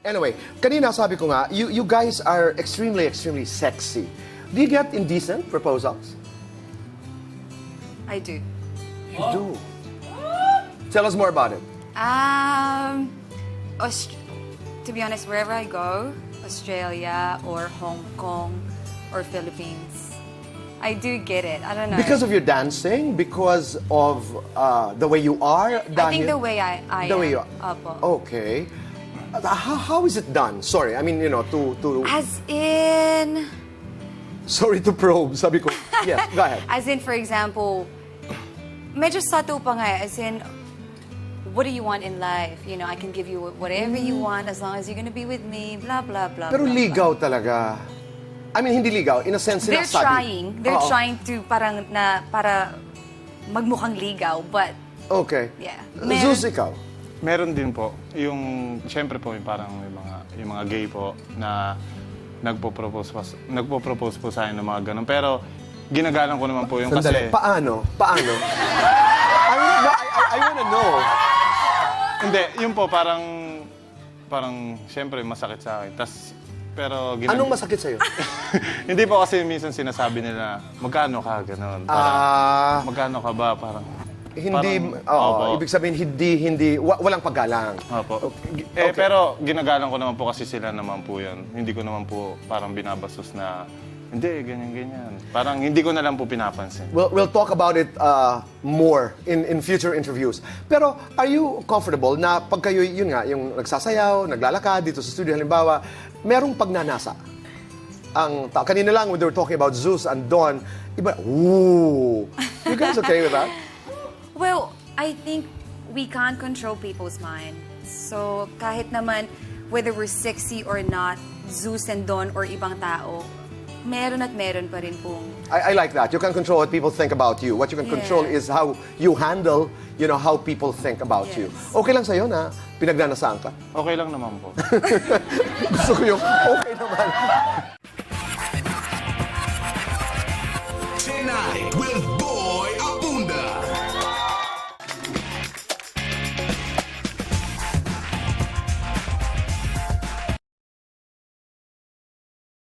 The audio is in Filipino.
Anyway, kanina sabi ko nga, you guys are extremely, extremely sexy. Do you get indecent proposals? I do. You do. Tell us more about it. To be honest, wherever I go, Australia or Hong Kong or Philippines, I do get it. I don't know. Because of your dancing? Because of the way you are? I think the way I The way am. you are. Opo. Okay. How is it done? Sorry, I mean, to... As in... Sorry to probe, sabi ko. Yes, go ahead. As in, for example, medyo subtle pa nga eh. As in, what do you want in life? You know, I can give you whatever you want as long as you're gonna be with me, blah, blah, blah. Pero blah, ligaw talaga. I mean, hindi ligaw. In a sense, They're sinasabi. trying. They're Oo. trying to para magmukhang ligaw, but Okay. yeah. Zeus, ikaw? Meron din po. Siyempre po, yung parang yung mga gay po na nagpo-propose po sa akin ng mga ganun. Pero ginagalang ko naman po yung Sandali. kasi... Paano? I wanna know. Hindi, yun po parang siyempre masakit sa akin. Pero Anong masakit sa'yo? Hindi po kasi minsan sinasabi nila, magkano ka, gano'n. Magkano ka ba, parang... Hindi, Opo. ibig sabihin, walang paggalang. Opo. Okay. Pero ginagalang ko naman po kasi sila naman po yan. Hindi ko naman po parang binabastos na, hindi, ganyan. Parang hindi ko na lang po pinapansin. We'll talk about it more in future interviews. Pero are you comfortable na pag kayo, yun nga, yung nagsasayaw, naglalakad dito sa studio, halimbawa, merong pagnanasa? Kanina lang, when they were talking about Zeus and Dawn, iba, ooh. You guys okay with that? Well, I think we can't control people's mind. So, kahit naman, whether we're sexy or not, Zeus and Dawn or ibang tao, meron at meron pa rin pong... I like that. You can control what people think about you. What you can control is how you handle, how people think about you. Yes. Okay lang sa'yo na pinagnanasaan ka? Okay lang naman po. Gusto ko yung okay naman. Tonight, we'll